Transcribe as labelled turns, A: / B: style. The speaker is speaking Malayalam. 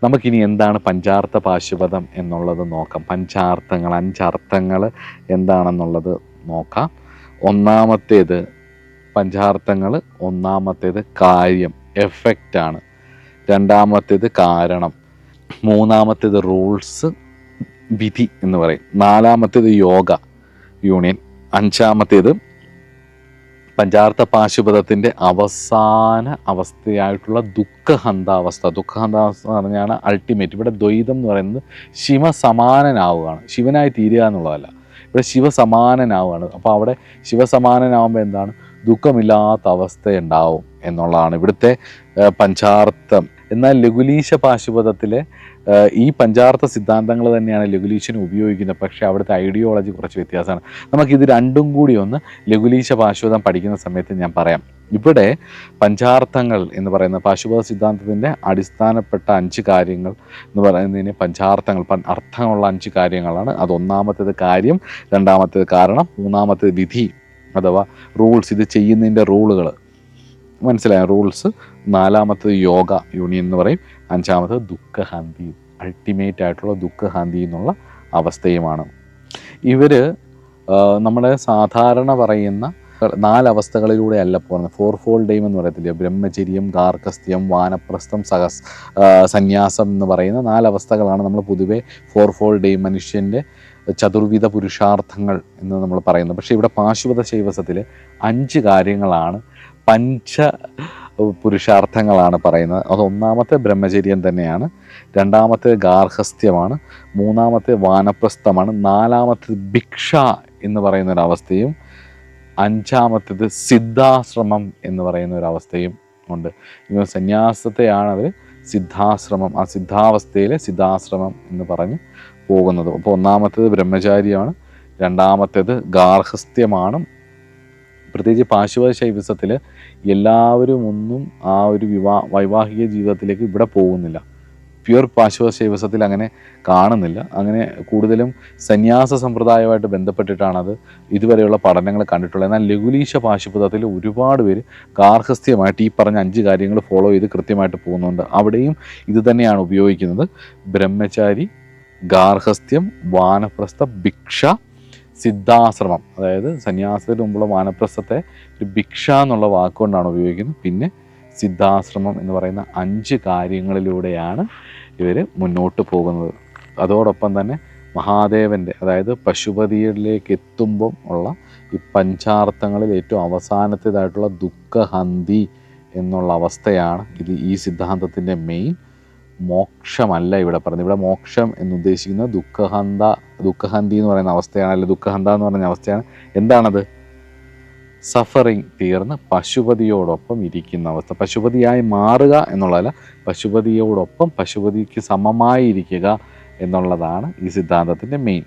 A: നമുക്കിനി എന്താണ് പഞ്ചാർത്ഥ പാശുപതം എന്നുള്ളത് നോക്കാം. പഞ്ചാർത്ഥങ്ങൾ, 5 അർത്ഥങ്ങൾ എന്താണെന്നുള്ളത് നോക്കാം. ഒന്നാമത്തേത് പഞ്ചാർത്ഥങ്ങൾ, ഒന്നാമത്തേത് കാര്യം, എഫക്റ്റാണ്. രണ്ടാമത്തേത് കാരണം, മൂന്നാമത്തേത് റൂൾസ്, വിധി എന്ന് പറയും. നാലാമത്തേത് യോഗ, യൂണിയൻ. അഞ്ചാമത്തേത് പഞ്ചാർത്ഥ പാശുപതത്തിൻ്റെ അവസാന അവസ്ഥയായിട്ടുള്ള ദുഃഖഹന്താവസ്ഥ. ദുഃഖഹന്താവസ്ഥ എന്ന് പറഞ്ഞാൽ അൾട്ടിമേറ്റ്. ഇവിടെ ദ്വൈതം എന്ന് പറയുന്നത് ശിവസമാനനാവുകയാണ്, ശിവനായി തീരുക എന്നുള്ളതല്ല. ഇവിടെ ശിവസമാനനാവുകയാണ്. അപ്പോൾ അവിടെ ശിവസമാനനാവുമ്പോൾ എന്താണ്, ദുഃഖമില്ലാത്ത അവസ്ഥയുണ്ടാവും എന്നുള്ളതാണ് ഇവിടുത്തെ പഞ്ചാർത്ഥം. എന്നാൽ ലഘുലീശ പാശുപതത്തിലെ ഈ പഞ്ചാർത്ഥ സിദ്ധാന്തങ്ങൾ തന്നെയാണ് ലഘുലീശന് ഉപയോഗിക്കുന്നത്. പക്ഷേ അവിടുത്തെ ഐഡിയോളജി കുറച്ച് വ്യത്യാസമാണ്. നമുക്കിത് രണ്ടും കൂടി ഒന്ന് ലഘുലീശ പാശുപതം പഠിക്കുന്ന സമയത്ത് ഞാൻ പറയാം. ഇവിടെ പഞ്ചാർത്ഥങ്ങൾ എന്ന് പറയുന്ന പാശുപത സിദ്ധാന്തത്തിൻ്റെ അടിസ്ഥാനപ്പെട്ട 5 കാര്യങ്ങൾ എന്ന് പറയുന്നതിന് പഞ്ചാർത്ഥങ്ങൾ, അർത്ഥമുള്ള 5 കാര്യങ്ങളാണ്. അത് ഒന്നാമത്തേത് കാര്യം, രണ്ടാമത്തേത് കാരണം, മൂന്നാമത്തേത് വിധി അഥവാ റൂൾസ്, ഇത് ചെയ്യുന്നതിൻ്റെ റൂളുകൾ, മനസ്സിലായ റൂൾസ്. നാലാമത്തേത് യോഗ, യൂണിയൻ എന്ന് പറയും. അഞ്ചാമത്തേത് ദുഃഖഹാന്തി, അൾട്ടിമേറ്റ് ആയിട്ടുള്ള ദുഃഖഹാന്തി എന്നുള്ള അവസ്ഥയുമാണ്. ഇവർ നമ്മുടെ സാധാരണ പറയുന്ന 4 അവസ്ഥകളിലൂടെ അല്ല പോകുന്നത്. 4 ഫോൾഡ് എയിം എന്ന് പറയത്തില്ല, ബ്രഹ്മചര്യം, ഗാർഹസ്ഥ്യം, വാനപ്രസ്ഥം, സന്യാസം എന്ന് പറയുന്ന 4 അവസ്ഥകളാണ് നമ്മൾ പൊതുവെ 4 ഫോൾഡ് എയിം, മനുഷ്യൻ്റെ ചതുർവിധ പുരുഷാർത്ഥങ്ങൾ എന്ന് നമ്മൾ പറയുന്നത്. പക്ഷേ ഇവിടെ പാശുപത ശൈവസത്തിൽ 5 കാര്യങ്ങളാണ്, പഞ്ച പുരുഷാർത്ഥങ്ങളാണ് പറയുന്നത്. അത് ഒന്നാമത്തെ ബ്രഹ്മചര്യം തന്നെയാണ്, രണ്ടാമത്തെ ഗാർഹസ്ഥ്യമാണ്, മൂന്നാമത്തെ വാനപ്രസ്ഥമാണ്, നാലാമത്തെ ഭിക്ഷ എന്ന് പറയുന്നൊരവസ്ഥയും, അഞ്ചാമത്തേത് സിദ്ധാശ്രമം എന്ന് പറയുന്ന ഒരവസ്ഥയും ഉണ്ട്. സന്യാസത്തെയാണ് അവർ സിദ്ധാശ്രമം, ആ സിദ്ധാവസ്ഥയിലെ സിദ്ധാശ്രമം എന്ന് പറഞ്ഞ് പോകുന്നത്. അപ്പോൾ ഒന്നാമത്തേത് ബ്രഹ്മചാരിയാണ്, രണ്ടാമത്തേത് ഗാർഹസ്ഥ്യമാണ്. പ്രത്യേകിച്ച് പാശുപത ശൈവസത്തിൽ എല്ലാവരും ഒന്നും ആ ഒരു വൈവാഹിക ജീവിതത്തിലേക്ക് ഇവിടെ പോകുന്നില്ല. പ്യുവർ പാശുപത ശൈവസത്തിൽ അങ്ങനെ കാണുന്നില്ല. അങ്ങനെ കൂടുതലും സന്യാസ സമ്പ്രദായമായിട്ട് ബന്ധപ്പെട്ടിട്ടാണ് അത് ഇതുവരെയുള്ള പഠനങ്ങൾ കണ്ടിട്ടുള്ളത്. എന്നാൽ ലഘുലീശ പാശുപതത്തിൽ ഒരുപാട് പേര് ഗാർഹസ്ഥ്യമായിട്ട് ഈ പറഞ്ഞ 5 കാര്യങ്ങൾ ഫോളോ ചെയ്ത് കൃത്യമായിട്ട് പോകുന്നുണ്ട്. അവിടെയും ഇത് തന്നെയാണ് ഉപയോഗിക്കുന്നത്. ബ്രഹ്മചാരി, ഗാർഹസ്ഥ്യം, വാനപ്രസ്ഥ, ഭിക്ഷ, സിദ്ധാശ്രമം. അതായത് സന്യാസത്തിന് മുമ്പുള്ള വാനപ്രസ്ഥത്തെ ഒരു ഭിക്ഷ എന്നുള്ള വാക്കുകൊണ്ടാണ് ഉപയോഗിക്കുന്നത്. പിന്നെ സിദ്ധാശ്രമം എന്ന് പറയുന്ന 5 കാര്യങ്ങളിലൂടെയാണ് ഇവർ മുന്നോട്ട് പോകുന്നത്. അതോടൊപ്പം തന്നെ മഹാദേവൻ്റെ, അതായത് പശുപതിയിലേക്ക് എത്തുമ്പം ഉള്ള ഈ പഞ്ചാർത്ഥങ്ങളിൽ ഏറ്റവും അവസാനത്തേതായിട്ടുള്ള ദുഃഖഹന്തി എന്നുള്ള അവസ്ഥയാണ് ഇത്. ഈ സിദ്ധാന്തത്തിൻ്റെ മെയിൻ. മോക്ഷമല്ല ഇവിടെ പറഞ്ഞത്. ഇവിടെ മോക്ഷം എന്നുദ്ദേശിക്കുന്നത് ദുഃഖഹന്തി എന്ന് പറയുന്ന അവസ്ഥയാണ്, അല്ലെങ്കിൽ ദുഃഖഹന്ത എന്ന് പറയുന്ന അവസ്ഥയാണ്. എന്താണത്? സഫറിങ് തീർന്ന് പശുപതിയോടൊപ്പം ഇരിക്കുന്ന അവസ്ഥ. പശുപതിയായി മാറുക എന്നുള്ളതല്ല, പശുപതിയോടൊപ്പം പശുപതിക്ക് സമമായി ഇരിക്കുക എന്നുള്ളതാണ് ഈ സിദ്ധാന്തത്തിൻ്റെ മെയിൻ.